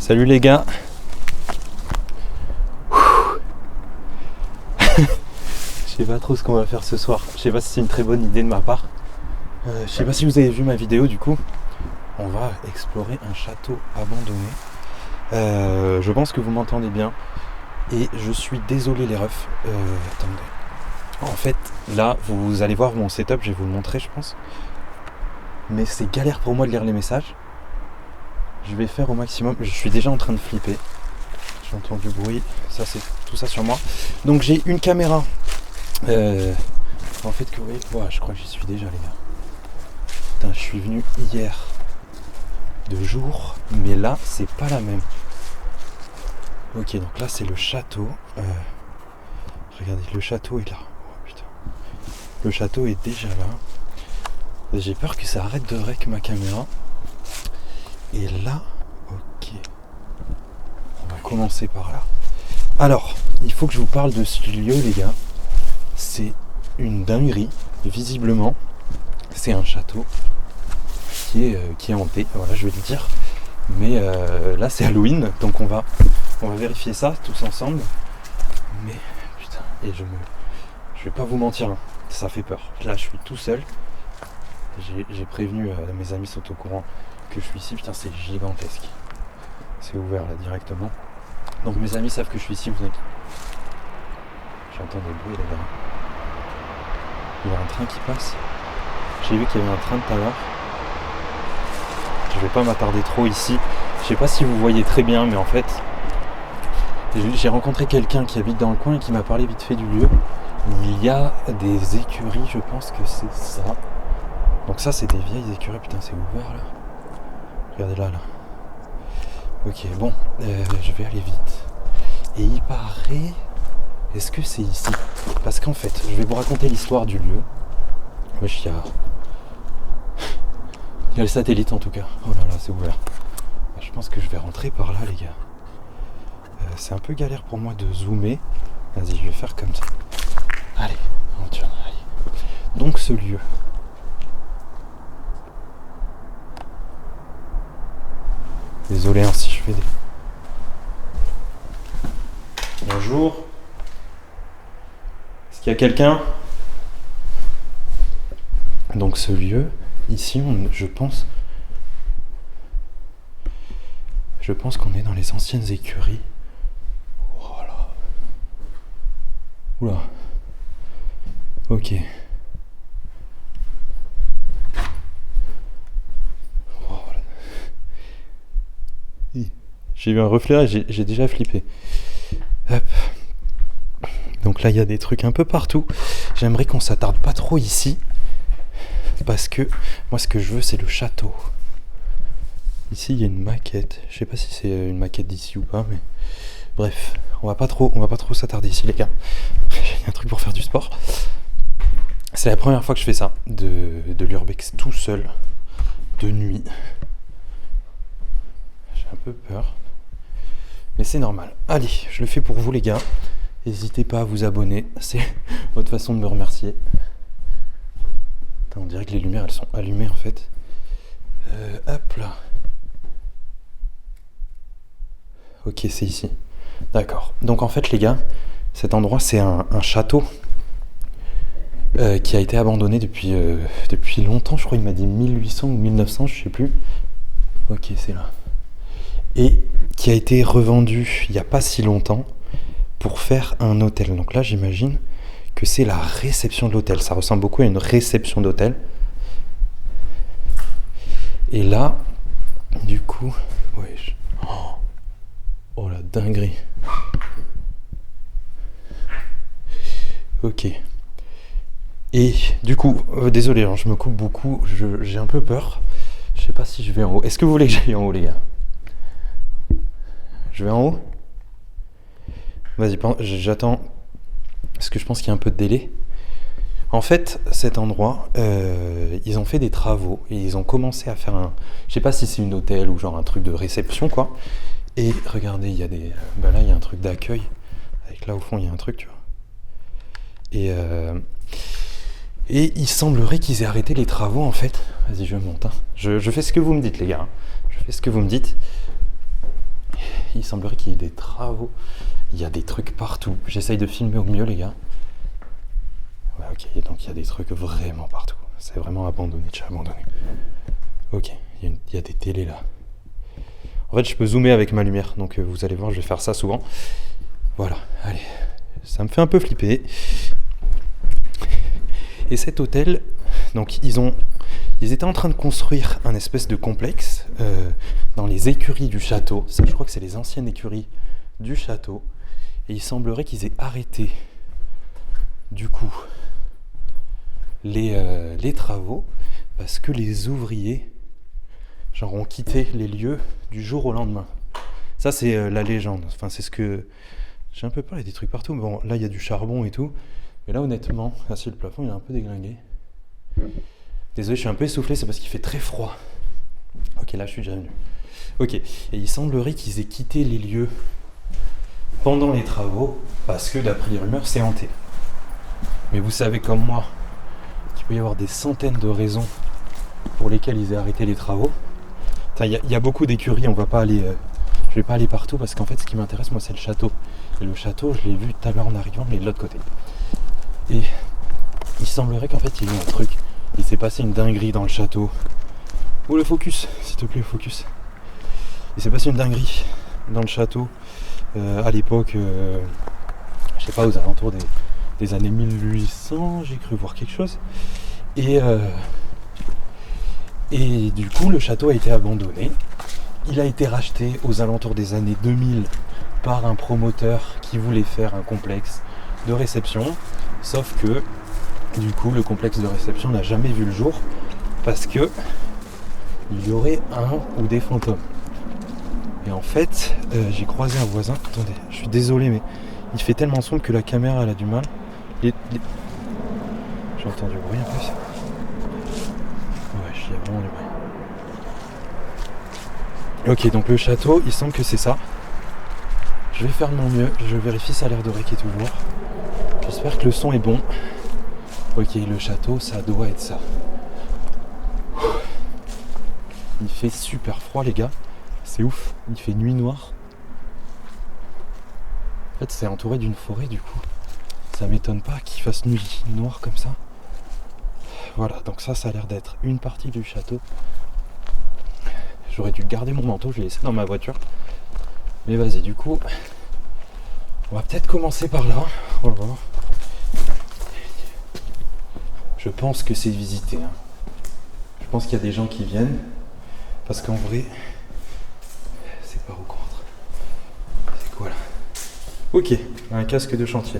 Salut les gars. Je sais pas trop ce qu'on va faire ce soir. Je sais pas si c'est une très bonne idée de ma part. Je sais pas si vous avez vu ma vidéo du coup. On va explorer un château abandonné. Je pense que vous m'entendez bien. Et je suis désolé les refs. Attendez. En fait, là, vous allez voir mon setup, je vais vous le montrer je pense. Mais c'est galère pour moi de lire les messages. Je vais faire au maximum. Je suis déjà en train de flipper. J'entends du bruit. Ça, c'est tout ça sur moi. Donc j'ai une caméra. En fait, que vous voyez, ouais, je crois que j'y suis déjà, les gars. Putain, je suis venu hier de jour, mais là, c'est pas la même. Ok, donc là, c'est le château. Regardez, le château est là. Oh, putain. Le château est déjà là. J'ai peur que ça arrête de rec ma caméra. Et là, ok. On va commencer par là. Alors, il faut que je vous parle de ce lieu, les gars. C'est une dinguerie, visiblement. C'est un château qui est hanté, voilà, je vais le dire. Mais là, c'est Halloween, donc on va vérifier ça tous ensemble. Mais putain, et je vais pas vous mentir, hein, ça fait peur. Là, je suis tout seul. J'ai prévenu, mes amis sont au courant que je suis ici. Putain, c'est gigantesque. C'est ouvert là directement. Donc mes amis savent que je suis ici, vous inquiétez. J'entends des bruits là-bas. Il y a un train qui passe. J'ai vu qu'il y avait un train tout à l'heure. Je vais pas m'attarder trop ici. Je sais pas si vous voyez très bien, mais en fait, j'ai rencontré quelqu'un qui habite dans le coin et qui m'a parlé vite fait du lieu. Il y a des écuries, je pense que c'est ça. Donc ça, c'est des vieilles écuries. Putain, c'est ouvert là. Regardez là. Ok, bon, je vais aller vite. Et il paraît... Est-ce que c'est ici? Parce qu'en fait, je vais vous raconter l'histoire du lieu. Wesh, il y a le satellite en tout cas. Oh là là, c'est ouvert. Je pense que je vais rentrer par là, les gars. C'est un peu galère pour moi de zoomer. Vas-y, je vais faire comme ça. Allez, aventure, allez. Donc ce lieu. Désolé hein, si je fais des... Bonjour. Est-ce qu'il y a quelqu'un? Donc ce lieu, ici, je pense qu'on est dans les anciennes écuries. Voilà. Oula. Ok. Voilà. J'ai eu un reflet et j'ai déjà flippé. Hop. Donc là, il y a des trucs un peu partout. J'aimerais qu'on s'attarde pas trop ici. Parce que moi, ce que je veux, c'est le château. Ici, il y a une maquette. Je sais pas si c'est une maquette d'ici ou pas, mais... Bref, on va pas trop s'attarder ici, les gars. J'ai un truc pour faire du sport. C'est la première fois que je fais ça. De l'urbex tout seul. De nuit. J'ai un peu peur. Mais c'est normal. Allez, je le fais pour vous, les gars. N'hésitez pas à vous abonner. C'est votre façon de me remercier. Putain, on dirait que les lumières, elles sont allumées, en fait. Hop là. Ok, c'est ici. D'accord. Donc, en fait, les gars, cet endroit, c'est un château qui a été abandonné depuis longtemps. Je crois qu'il m'a dit 1800 ou 1900, je sais plus. Ok, c'est là. Et qui a été revendu il n'y a pas si longtemps pour faire un hôtel. Donc là, j'imagine que c'est la réception de l'hôtel. Ça ressemble beaucoup à une réception d'hôtel. Et là, du coup... Ouais, oh la dinguerie. Ok. Et du coup, désolé, hein, je me coupe beaucoup. J'ai un peu peur. Je sais pas si je vais en haut. Est-ce que vous voulez que j'aille en haut, les gars? Je vais en haut? Vas-y, j'attends. Parce que je pense qu'il y a un peu de délai. En fait, cet endroit, ils ont fait des travaux. Et ils ont commencé à faire un... Je sais pas si c'est une hôtel ou genre un truc de réception, quoi. Et regardez, il y a des... Ben là, il y a un truc d'accueil. Avec là, au fond, il y a un truc, tu vois. Et il semblerait qu'ils aient arrêté les travaux, en fait. Vas-y, je monte. Hein. Je fais ce que vous me dites, les gars. Je fais ce que vous me dites. il semblerait qu'il y ait des travaux. Il y a des trucs partout. J'essaye de filmer au mieux, les gars. Ouais, ok, donc il y a des trucs vraiment partout. C'est vraiment abandonné, déjà abandonné. Ok, il y a des télés là. En fait, je peux zoomer avec ma lumière, donc vous allez voir, je vais faire ça souvent. Voilà, allez. Ça me fait un peu flipper. Et cet hôtel, donc ils étaient en train de construire un espèce de complexe dans les écuries du château. Ça, je crois que c'est les anciennes écuries du château. Et il semblerait qu'ils aient arrêté, du coup, les travaux parce que les ouvriers ont quitté les lieux du jour au lendemain. Ça, c'est la légende. Enfin, c'est ce que... J'ai un peu peur, il y a des trucs partout. Mais bon, là, il y a du charbon et tout. Mais là, honnêtement, si le plafond, il est un peu déglingué. Désolé, je suis un peu essoufflé, c'est parce qu'il fait très froid. Ok, là, je suis déjà venu. Ok, et il semblerait qu'ils aient quitté les lieux pendant les travaux parce que, d'après les rumeurs, c'est hanté. Mais vous savez comme moi qu'il peut y avoir des centaines de raisons pour lesquelles ils aient arrêté les travaux. Il y a beaucoup d'écuries, on va pas aller... je vais pas aller partout parce qu'en fait, ce qui m'intéresse, moi, c'est le château. Et le château, je l'ai vu tout à l'heure en arrivant, mais de l'autre côté. Et il semblerait qu'en fait, il y ait eu un truc. Il s'est passé une dinguerie dans le château. Oh, le focus, s'il te plaît, focus. Il s'est passé une dinguerie dans le château à l'époque, je sais pas, aux alentours des années 1800, j'ai cru voir quelque chose. Et du coup, le château a été abandonné. Il a été racheté aux alentours des années 2000 par un promoteur qui voulait faire un complexe de réception. Sauf que, du coup, le complexe de réception n'a jamais vu le jour parce que il y aurait un ou des fantômes. Et en fait, j'ai croisé un voisin. Attendez, je suis désolé, mais il fait tellement sombre que la caméra, elle a du mal. J'ai entendu du bruit en plus. Ouais, il y a vraiment du bruit. Ok, donc le château, il semble que c'est ça. Je vais faire de mon mieux. Je vérifie ça a l'air de réquer toujours. J'espère que le son est bon. Ok, le château, ça doit être ça. Il fait super froid, les gars. C'est ouf. Il fait nuit noire. En fait, c'est entouré d'une forêt, du coup. Ça m'étonne pas qu'il fasse nuit noire comme ça. Voilà, donc ça a l'air d'être une partie du château. J'aurais dû garder mon manteau, je l'ai laissé dans ma voiture. Mais vas-y, du coup, on va peut-être commencer par là. Voilà. Je pense que c'est visité. Hein. Je pense qu'il y a des gens qui viennent. Parce qu'en vrai, c'est par où qu'on rentre. C'est quoi là? Ok, un casque de chantier.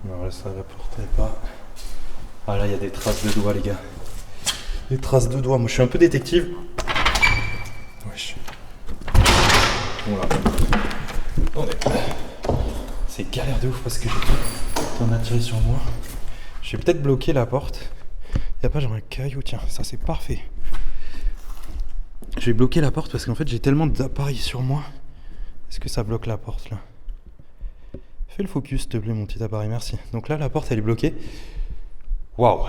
Alors là, ça ne rapporterait pas. Ah là, il y a des traces de doigts, les gars. Des traces de doigts. Moi, je suis un peu détective. Wesh. Voilà. Attendez. C'est galère de ouf parce que j'ai tout en attiré sur moi. Je vais peut-être bloquer la porte. Il n'y a pas genre un caillou. Tiens, ça c'est parfait. Je vais bloquer la porte parce qu'en fait j'ai tellement d'appareils sur moi. Est-ce que ça bloque la porte là? Fais le focus s'il te plaît mon petit appareil, merci. Donc là la porte elle est bloquée. Waouh!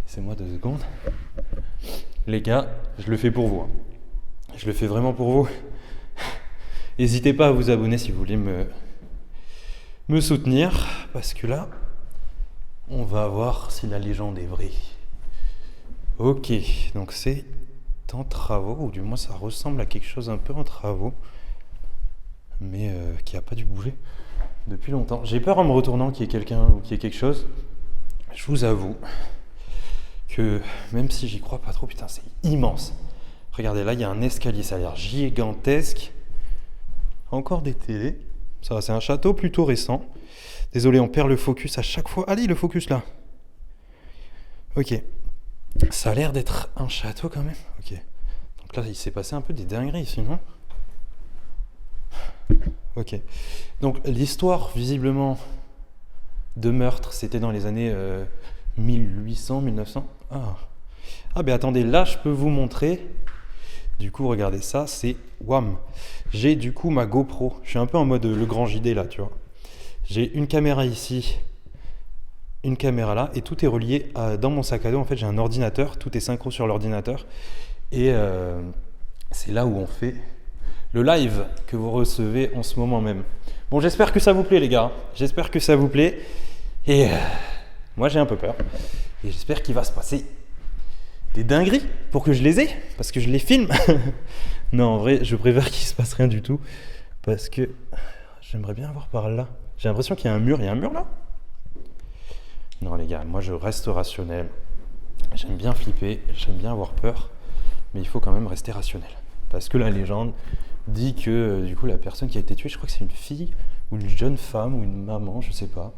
Laissez-moi 2 secondes. Les gars, je le fais pour vous. Hein. Je le fais vraiment pour vous. N'hésitez pas à vous abonner si vous voulez me soutenir. Parce que là, on va voir si la légende est vraie. Ok, donc c'est en travaux, ou du moins ça ressemble à quelque chose un peu en travaux. Mais qui n'a pas dû bouger depuis longtemps. J'ai peur en me retournant qu'il y ait quelqu'un ou qu'il y ait quelque chose. Je vous avoue que même si j'y crois pas trop, putain c'est immense. Regardez là, il y a un escalier, ça a l'air gigantesque. Encore des télés. Ça va, c'est un château plutôt récent. Désolé, on perd le focus à chaque fois. Allez, le focus là. Ok. Ça a l'air d'être un château quand même. Ok. Donc là, il s'est passé un peu des dingueries ici, non? Ok. Donc l'histoire, visiblement, de meurtre, c'était dans les années 1800, 1900. Ah, ben attendez, là, je peux vous montrer. Du coup, regardez ça, c'est wham. J'ai du coup ma GoPro. Je suis un peu en mode le grand JD là, tu vois. J'ai une caméra ici, une caméra là, et tout est relié dans mon sac à dos. En fait, j'ai un ordinateur, tout est synchro sur l'ordinateur. Et c'est là où on fait le live que vous recevez en ce moment même. Bon, j'espère que ça vous plaît les gars, j'espère que ça vous plaît. Et moi j'ai un peu peur. Et j'espère qu'il va se passer des dingueries pour que je les ai, parce que je les filme. Non, en vrai, je préfère qu'il se passe rien du tout, parce que j'aimerais bien voir par là. J'ai l'impression qu'il y a un mur. Il y a un mur là? Non les gars, moi je reste rationnel. J'aime bien flipper, j'aime bien avoir peur, mais il faut quand même rester rationnel. Parce que la légende dit que du coup la personne qui a été tuée, je crois que c'est une fille ou une jeune femme ou une maman, je sais pas,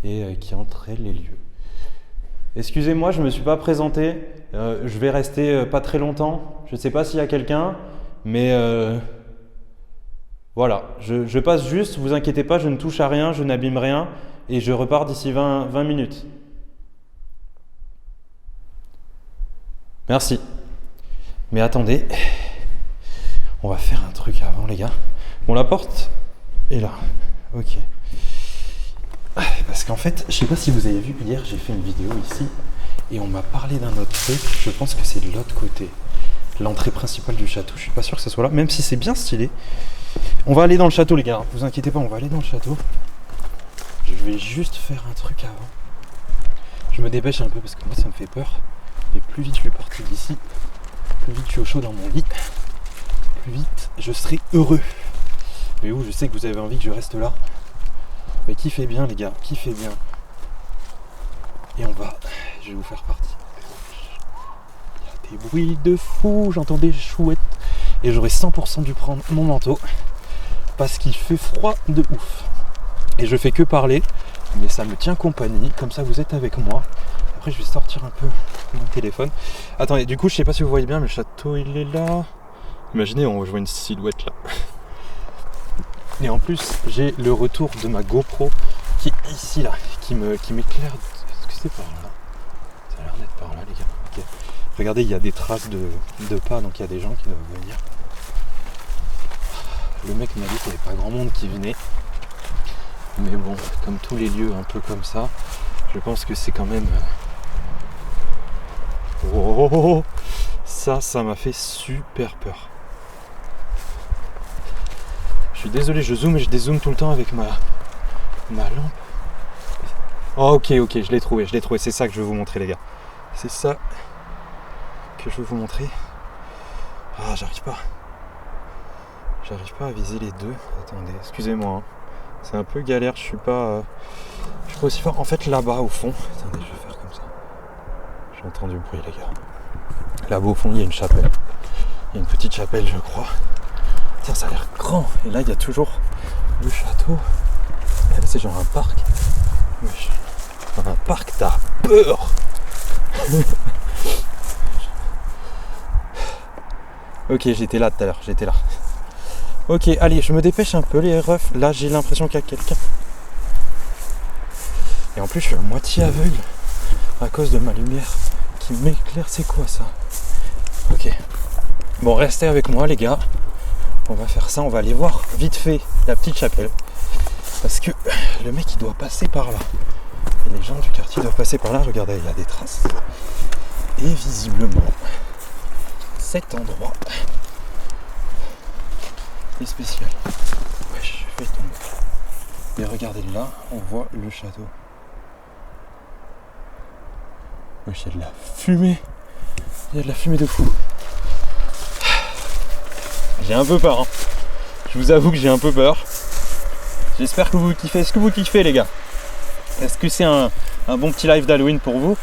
et qui entrait les lieux. Excusez-moi, je me suis pas présenté, je vais rester pas très longtemps, je sais pas s'il y a quelqu'un, mais voilà, je passe juste, vous inquiétez pas, je ne touche à rien, je n'abîme rien, et je repars d'ici 20 minutes. Merci. Mais attendez, on va faire un truc avant les gars. Bon, la porte est là, ok. Parce qu'en fait, je sais pas si vous avez vu, hier j'ai fait une vidéo ici, et on m'a parlé d'un autre truc, je pense que c'est de l'autre côté. L'entrée principale du château, je suis pas sûr que ça soit là, même si c'est bien stylé. On va aller dans le château les gars, vous inquiétez pas, on va aller dans le château. Je vais juste faire un truc avant. Je me dépêche un peu parce que moi ça me fait peur. Et plus vite je suis parti d'ici, plus vite je suis au chaud dans mon lit, plus vite je serai heureux. Mais où je sais que vous avez envie que je reste là. Mais kiffez bien les gars, kiffez bien. Et je vais vous faire partie. Il y a des bruits de fou, j'entends des chouettes. Et j'aurais 100% dû prendre mon manteau. Parce qu'il fait froid de ouf. Et je fais que parler, mais ça me tient compagnie, comme ça vous êtes avec moi. Après je vais sortir un peu mon téléphone. Attendez, du coup je sais pas si vous voyez bien, mais le château il est là. Imaginez, je vois une silhouette là. Et en plus j'ai le retour de ma GoPro qui est ici là, qui m'éclaire. Est-ce que c'est par là? Ça a l'air d'être par là les gars. Okay. Regardez, il y a des traces de pas, donc il y a des gens qui doivent venir. Le mec m'a dit qu'il n'y avait pas grand monde qui venait. Mais bon, comme tous les lieux un peu comme ça, je pense que c'est quand même... Oh, ça m'a fait super peur. Je suis désolé, je zoome et je dézoome tout le temps avec ma lampe. Oh, ok, je l'ai trouvé, c'est ça que je veux vous montrer les gars. C'est ça que je veux vous montrer. Ah, j'arrive pas à viser les deux. Attendez, excusez-moi. Hein. C'est un peu galère, je suis pas aussi fort. En fait, là-bas au fond, attendez, je vais faire comme ça. J'ai entendu le bruit, les gars. Là-bas au fond, il y a une chapelle. Il y a une petite chapelle, je crois. Tiens, ça a l'air grand. Et là, il y a toujours le château. Et là, c'est genre un parc. Wesh. Dans un parc, t'as peur. Ok, j'étais là tout à l'heure, Ok, allez, je me dépêche un peu les refs. Là, j'ai l'impression qu'il y a quelqu'un. Et en plus, je suis à moitié aveugle à cause de ma lumière qui m'éclaire. C'est quoi ça? Ok. Bon, restez avec moi, les gars. On va faire ça. On va aller voir vite fait la petite chapelle. Parce que le mec, il doit passer par là. Et les gens du quartier doivent passer par là. Regardez, il y a des traces. Et visiblement, cet endroit est spécial. Ouais, je vais tomber. Et regardez là, on voit le château. Ouais, il y a de la fumée. Il y a de la fumée de fou. J'ai un peu peur. Hein. Je vous avoue que j'ai un peu peur. J'espère que vous kiffez. Est-ce que vous kiffez les gars? Est-ce que c'est un bon petit live d'Halloween pour vous?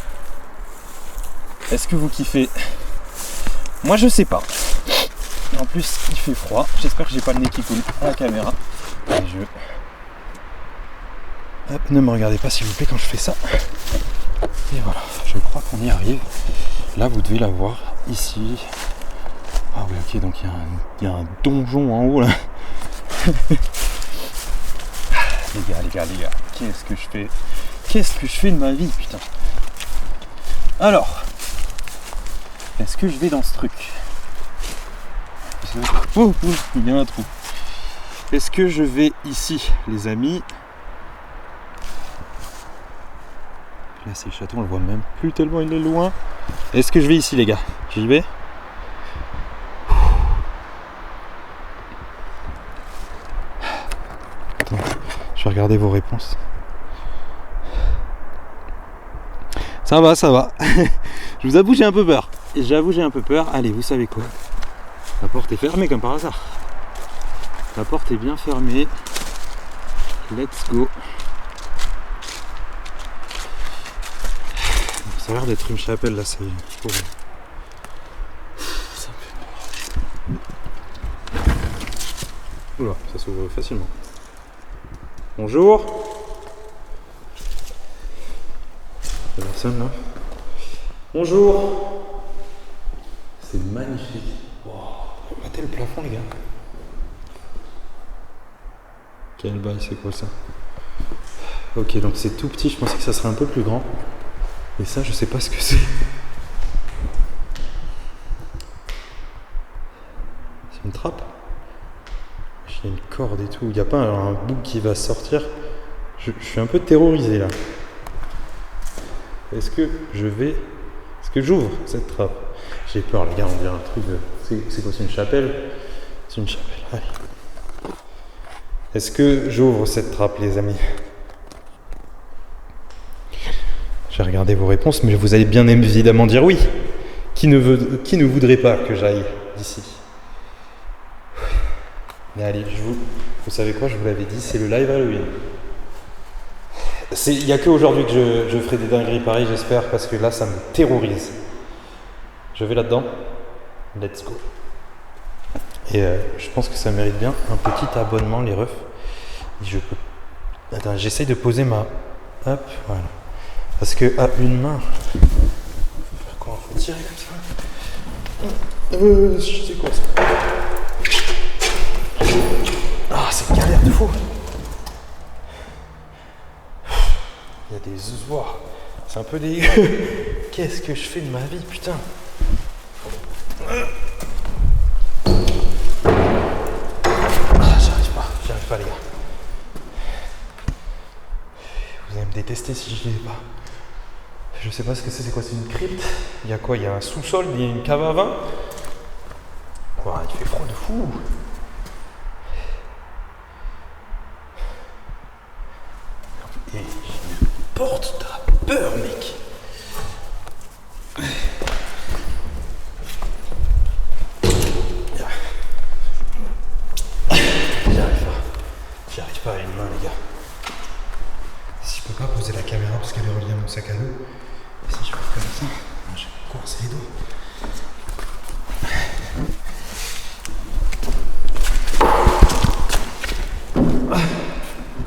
Est-ce que vous kiffez? Moi je sais pas. En plus il fait froid. J'espère que j'ai pas le nez qui coule à la caméra. Hop, ne me regardez pas s'il vous plaît quand je fais ça. Et voilà, je crois qu'on y arrive. Là vous devez la voir ici. Ah oui ok, donc il y a un donjon en haut là. Les gars, qu'est-ce que je fais? Qu'est-ce que je fais de ma vie, putain? Alors, est-ce que je vais dans ce truc? Oh, il y a un trou. Est-ce que je vais ici, les amis? Là, c'est le château, on le voit même plus tellement il est loin. Est-ce que je vais ici, les gars? J'y vais? regarder vos réponses. Ça va, ça va. Je vous avoue, j'ai un peu peur. J'avoue, j'ai un peu peur. Allez, vous savez quoi? La porte est fermée comme par hasard. La porte est bien fermée. Let's go. Ça a l'air d'être une chapelle là, c'est pour... Ça me fait peur. Oula, ça s'ouvre facilement. Bonjour. Il y a personne là. Bonjour. C'est magnifique. Wow. Regardez le plafond les gars. Quel bail, c'est quoi ça? Ok, donc c'est tout petit, je pensais que ça serait un peu plus grand. Et ça, je sais pas ce que c'est. C'est une trappe? Il y a une corde et tout. Il n'y a pas un bout qui va sortir. Je suis un peu terrorisé là. Est-ce que j'ouvre cette trappe? J'ai peur les gars, on dirait un truc de... C'est quoi, c'est une chapelle? C'est une chapelle, allez. Est-ce que j'ouvre cette trappe les amis? J'ai regardé vos réponses, mais vous allez bien évidemment dire oui. Qui ne voudrait pas que j'aille d'ici? Mais allez, vous savez quoi, je vous l'avais dit, c'est le live Halloween. Il n'y a qu'aujourd'hui que je ferai des dingueries pareilles, j'espère, parce que là, ça me terrorise. Je vais là-dedans. Let's go. Et je pense que ça mérite bien un petit abonnement, les refs. Et je peux... Attends, j'essaye de poser ma... Hop, voilà. Parce que à une main... Comment faut tirer comme ça? C'est quoi ça? Ah, c'est une galère de fou. Il y a des oies. C'est un peu dégueu. Qu'est-ce que je fais de ma vie, putain? J'arrive pas les gars. Vous allez me détester si je n'y vais pas. Je sais pas ce que c'est quoi, c'est une crypte? Il y a quoi? Il y a un sous-sol, il y a une cave à vin? Ouah, il fait froid de fou. Et j'ai une porte, t'as peur mec. J'y arrive pas à une main les gars. Si je peux pas poser la caméra parce qu'elle est reliée à mon sac à dos, si je fais comme ça, je vais me coincer les dos.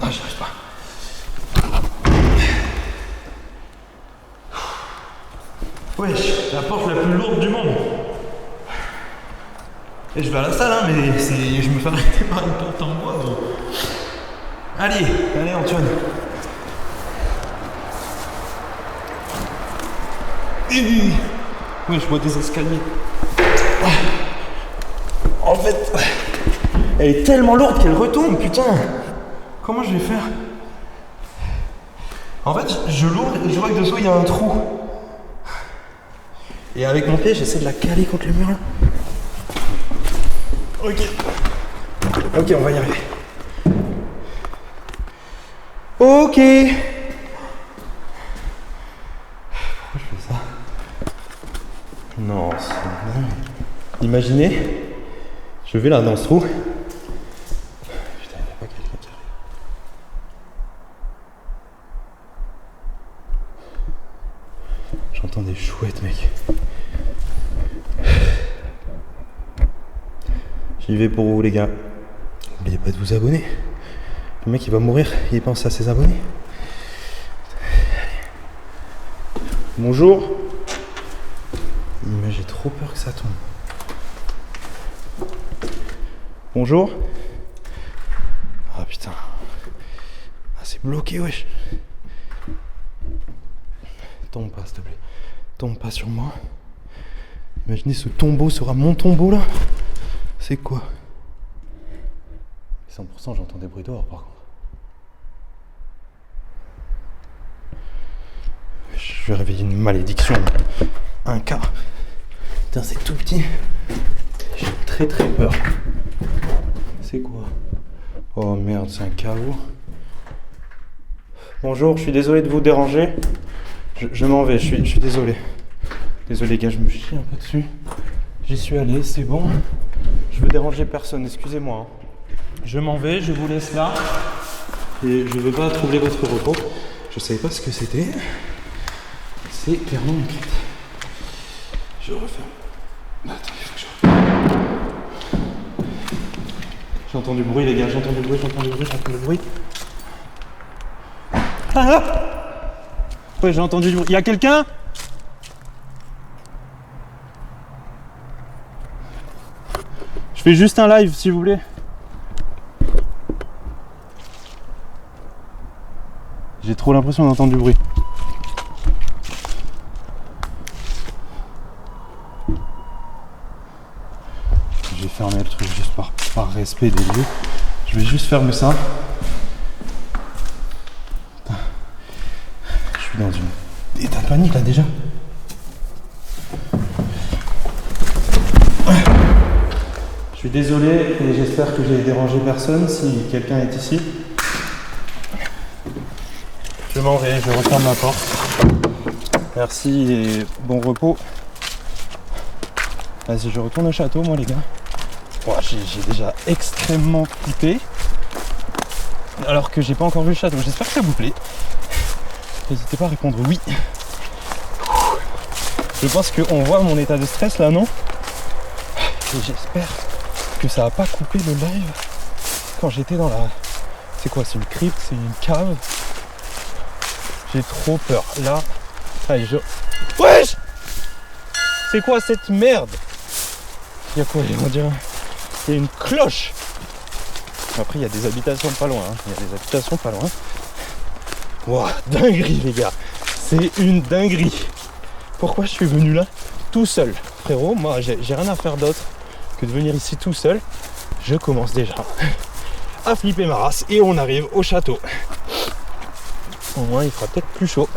Ah, j'y arrive pas. Wesh, la porte la plus lourde du monde. Et je vais à la salle, hein, mais je me fais arrêter par une porte en bois. Donc... Allez, Antoine. Ouais, je vois des escaliers. En fait, elle est tellement lourde qu'elle retombe, putain. Comment je vais faire? En fait, je l'ouvre et je vois que dessous il y a un trou. Et avec mon pied, j'essaie de la caler contre le mur. Ok. Ok, on va y arriver. Ok. Pourquoi je fais ça? Non, c'est dingue. Imaginez, je vais là dans ce trou. Putain, il n'y a pas quelqu'un qui arrive. J'entends des chouettes, mec. J'y vais pour vous, les gars. N'oubliez pas de vous abonner. Le mec, il va mourir, il pense à ses abonnés. Bonjour. Mais j'ai trop peur que ça tombe. Bonjour. Ah putain. Ah, c'est bloqué, wesh. Tombe pas, s'il te plaît. Tombe pas sur moi. Imaginez, ce tombeau sera mon tombeau là. C'est quoi? 100% j'entends des bruits dehors par contre. Je vais réveiller une malédiction. Un cas. Putain, c'est tout petit. J'ai très peur. C'est quoi? Oh merde, c'est un caveau. Bonjour, je suis désolé de vous déranger. Je m'en vais, je suis désolé. Désolé les gars, je me chie un peu dessus. J'y suis allé, c'est bon. Je veux déranger personne, excusez-moi. Je m'en vais, je vous laisse là. Et je veux pas troubler votre repos. Je savais pas ce que c'était. C'est clairement une crypte. Je referme. Attendez, il faut que je referme. J'entends du bruit les gars, j'entends du bruit. Ah ouais, j'ai entendu du bruit. Il y a quelqu'un? Je fais juste un live s'il vous plaît. J'ai trop l'impression d'entendre du bruit. Je vais fermer le truc juste par respect des lieux. Je vais juste fermer ça. Putain. Je suis dans une état de panique là déjà. Je suis désolé et j'espère que j'ai dérangé personne si quelqu'un est ici. Je m'en vais, je referme ma porte. Merci et bon repos. Vas-y, je retourne au château moi les gars. Bon, j'ai déjà extrêmement flippé. Alors que j'ai pas encore vu le château. J'espère que ça vous plaît. N'hésitez pas à répondre oui. Je pense qu'on voit mon état de stress là, non? Et j'espère que ça a pas coupé le live quand j'étais dans la... C'est quoi? C'est une crypte? C'est une cave? J'ai trop peur. Là... Allez, Wesh! C'est quoi cette merde? Il y a quoi? On dirait... Il y a une cloche. Après, il y a des habitations pas loin. Wouah, dinguerie les gars. C'est une dinguerie. Pourquoi je suis venu là tout seul? Frérot, moi j'ai rien à faire d'autre que de venir ici tout seul. Je commence déjà à flipper ma race et on arrive au château. Au moins il fera peut-être plus chaud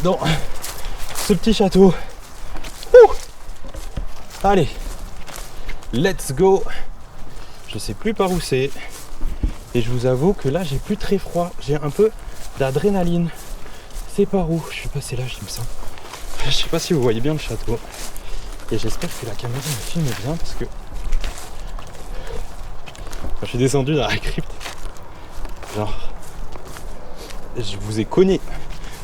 dans ce petit château. Ouh, allez, let's go. Je sais plus par où c'est et je vous avoue que là j'ai plus très froid, j'ai un peu d'adrénaline. C'est par où? Je suis passé là, il me semble. Je sais pas si vous voyez bien le château et j'espère que la caméra me filme bien parce que je suis descendu dans la crypte, genre je vous ai cogné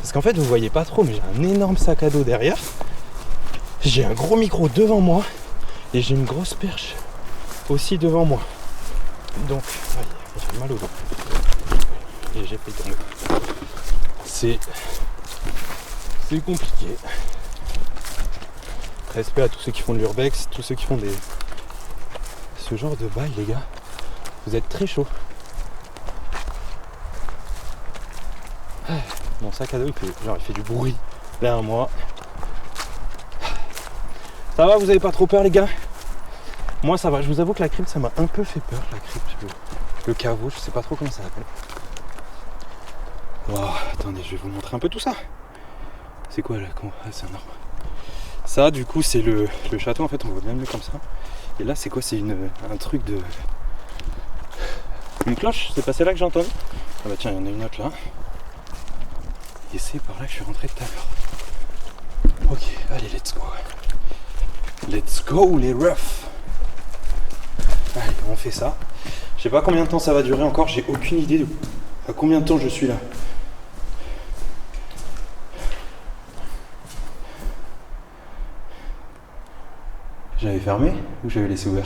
parce qu'en fait vous voyez pas trop mais j'ai un énorme sac à dos derrière, j'ai un gros micro devant moi et j'ai une grosse perche aussi devant moi, donc j'ai mal au dos et j'ai pris tomber. C'est compliqué. Respect à tous ceux qui font de l'urbex, tous ceux qui font ce genre de bail les gars. Vous êtes très chaud. Mon sac à dos il fait du bruit derrière moi. Ça va, vous avez pas trop peur les gars? Moi ça va, je vous avoue que la crypte ça m'a un peu fait peur, la crypte, le caveau, je sais pas trop comment ça s'appelle. Wow, attendez, je vais vous montrer un peu tout ça. C'est quoi là? Ah, c'est un arbre. Ça du coup c'est le château en fait, on voit bien mieux comme ça. Et là c'est quoi? C'est un truc de... Une cloche? C'est pas celle-là que j'ai entendu? Ah bah tiens, il y en a une autre là. Et c'est par là que je suis rentré tout à l'heure. Ok, allez, let's go. Let's go les refs. Allez, on fait ça. Je sais pas combien de temps ça va durer encore, j'ai aucune idée de à combien de temps je suis là. J'avais fermé ou j'avais laissé ouvert?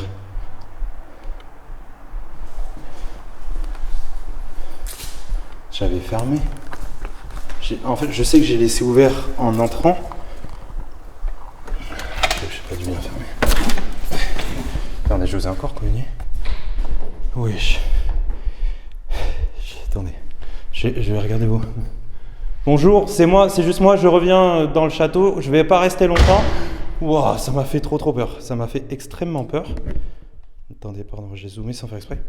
J'avais fermé. En fait, je sais que j'ai laissé ouvert en entrant. Je sais pas du bien fermer. Attendez, je vous ai encore cogné. Oui. Attendez. Je vais regarder vous. Bonjour, c'est moi, c'est juste moi, je reviens dans le château. Je vais pas rester longtemps. Wow, ça m'a fait trop peur. Ça m'a fait extrêmement peur. Attendez, pardon, j'ai zoomé sans faire exprès.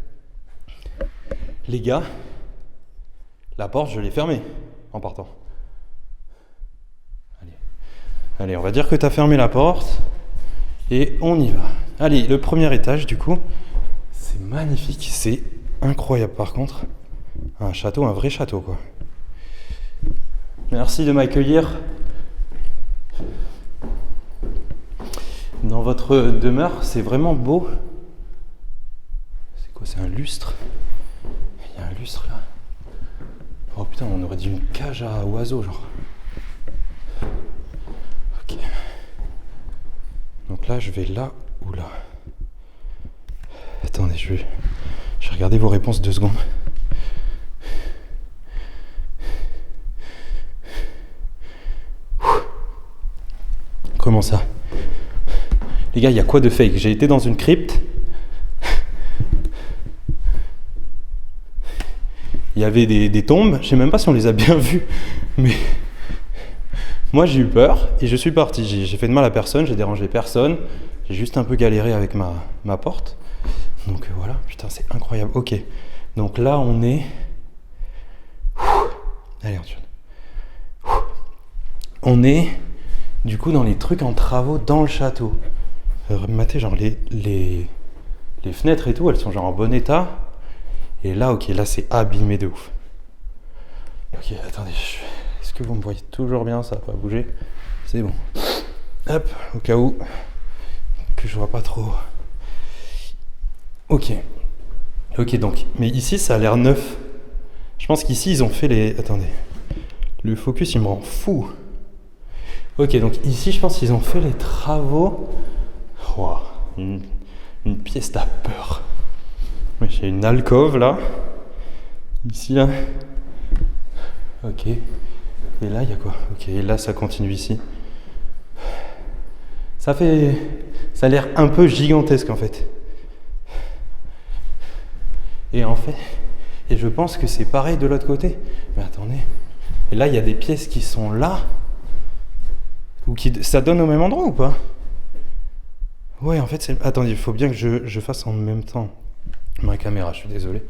Les gars, la porte, je l'ai fermée en partant. Allez, on va dire que tu as fermé la porte. Et on y va. Allez, le premier étage, du coup. C'est magnifique. C'est incroyable, par contre. Un château, un vrai château, quoi. Merci de m'accueillir dans votre demeure. C'est vraiment beau. C'est quoi, c'est un lustre? Il y a un lustre là. Oh putain, on aurait dit une cage à oiseaux, genre. Ok. Donc là, je vais là ou là. Attendez, je vais regarder vos réponses 2 secondes. Comment ça? Les gars, il y a quoi de fake? J'ai été dans une crypte. Il y avait des tombes. Je sais même pas si on les a bien vues. Mais moi, j'ai eu peur et je suis parti. J'ai fait de mal à personne, j'ai dérangé personne. J'ai juste un peu galéré avec ma porte. Donc voilà, putain, c'est incroyable. Ok, donc là, on est... Allez, on est... Du coup, dans les trucs en travaux dans le château. Matez, genre les fenêtres et tout, elles sont genre en bon état. Et là, ok, là c'est abîmé de ouf. Ok, attendez, est-ce que vous me voyez toujours bien? Ça va pas bouger? C'est bon. Hop, au cas où que je vois pas trop. Ok. Ok, donc, mais ici ça a l'air neuf. Je pense qu'ici ils ont fait les... Attendez. Le focus il me rend fou. Ok, donc ici, je pense qu'ils ont fait les travaux. Wow, une pièce, t'as peur. Oui, j'ai une alcôve là. Ici, là. Ok. Et là, il y a quoi? Ok, et là, ça continue ici. Ça a l'air un peu gigantesque en fait. Et en fait, et je pense que c'est pareil de l'autre côté. Mais attendez. Et là, il y a des pièces qui sont là. Ou ça donne au même endroit ou pas? Ouais, en fait, c'est... Attendez, il faut bien que je fasse en même temps ma caméra, je suis désolé.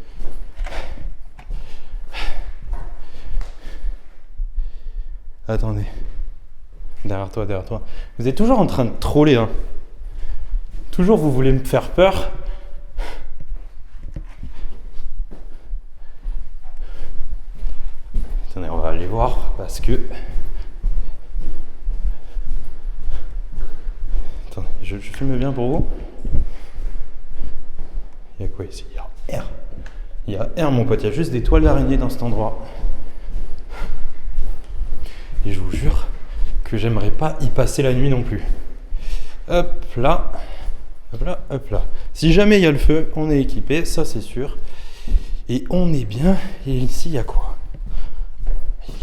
Attendez. Derrière toi, derrière toi. Vous êtes toujours en train de troller, hein. Toujours, vous voulez me faire peur. Attendez, on va aller voir parce que... Attendez, je filme bien pour vous. Il y a quoi ici? Il y a R. Il y a R, mon pote. Il y a juste des toiles d'araignée dans cet endroit. Et je vous jure que j'aimerais pas y passer la nuit non plus. Hop là. Hop là, hop là. Si jamais il y a le feu, on est équipé, ça c'est sûr. Et on est bien. Et ici, il y a quoi?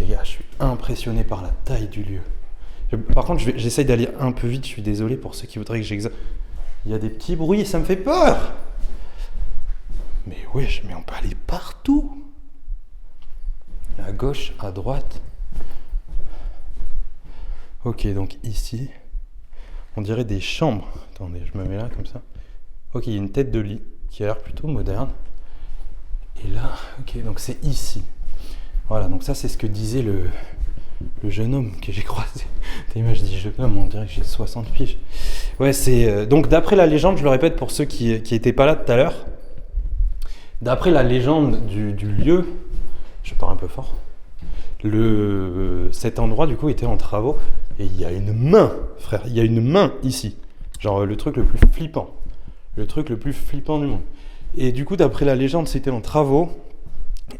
Les gars, je suis impressionné par la taille du lieu. Par contre, j'essaye d'aller un peu vite, je suis désolé pour ceux qui voudraient que j'exagère. Il y a des petits bruits et ça me fait peur. Mais wesh, mais on peut aller partout. À gauche, à droite. Ok, donc ici, on dirait des chambres. Attendez, je me mets là comme ça. Ok, il y a une tête de lit qui a l'air plutôt moderne. Et là, ok, donc c'est ici. Voilà, donc ça c'est ce que disait le jeune homme que j'ai croisé. Moi je dis jeune homme, on dirait que j'ai 60 piges. Ouais, c'est... donc d'après la légende, je le répète pour ceux qui étaient pas là tout à l'heure, d'après la légende du lieu, je pars un peu fort, cet endroit du coup était en travaux et il y a une main, frère, il y a une main ici. Genre le truc le plus flippant. Le truc le plus flippant du monde. Et du coup, d'après la légende, c'était en travaux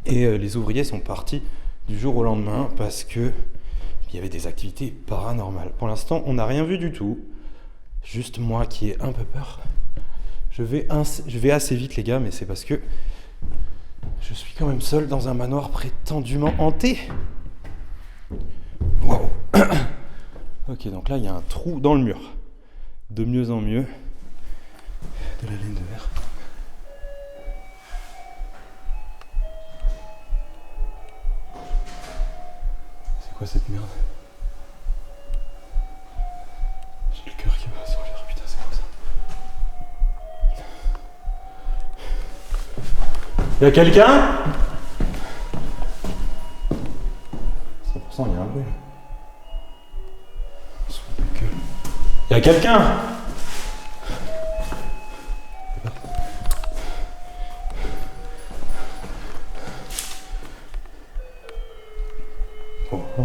et les ouvriers sont partis du jour au lendemain parce que il y avait des activités paranormales. Pour l'instant, on n'a rien vu du tout. Juste moi qui ai un peu peur. Je vais assez vite, les gars, mais c'est parce que je suis quand même seul dans un manoir prétendument hanté. Wow. Ok, donc là, il y a un trou dans le mur. De mieux en mieux. De la laine de verre. C'est quoi cette merde? J'ai le cœur qui va s'enlever, putain, c'est quoi ça? Y'a quelqu'un? 100%, il y a un bruit. Y'a quelqu'un? Oh, oh.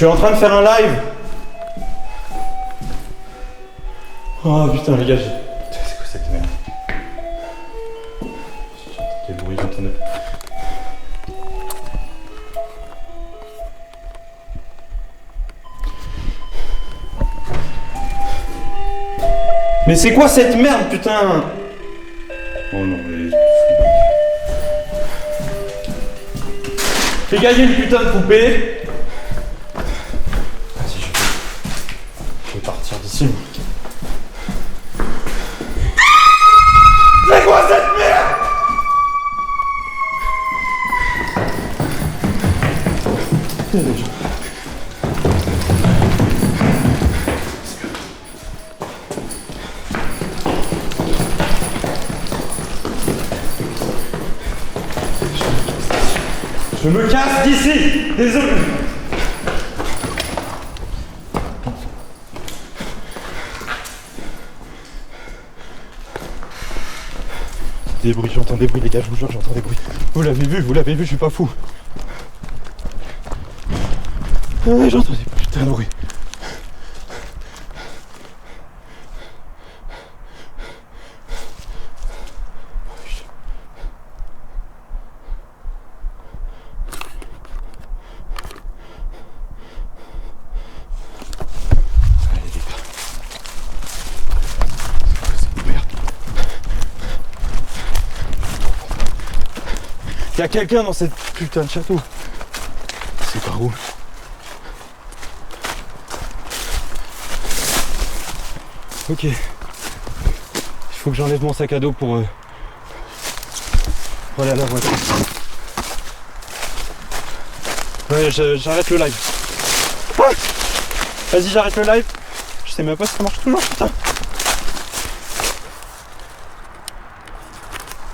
suis en train de faire un live. Oh putain les gars, c'est quoi cette merde? Quel bruit j'entendais. Mais c'est quoi cette merde putain? Oh non mais... Dégagez une putain de poupée. Vas-y, je vais partir d'ici. C'est quoi cette merde? Je me casse d'ici. Désolé. Des bruits, j'entends des bruits les gars, je vous jure, j'entends des bruits. Vous l'avez vu, je suis pas fou. J'entends des putains de bruits. Il y a quelqu'un dans cette putain de château. C'est par où? Ok. Il faut que j'enlève mon sac à dos pour aller à la voiture. Ouais, j'arrête le live. Ouais. Vas-y, j'arrête le live. Je sais même pas si ça marche toujours, putain.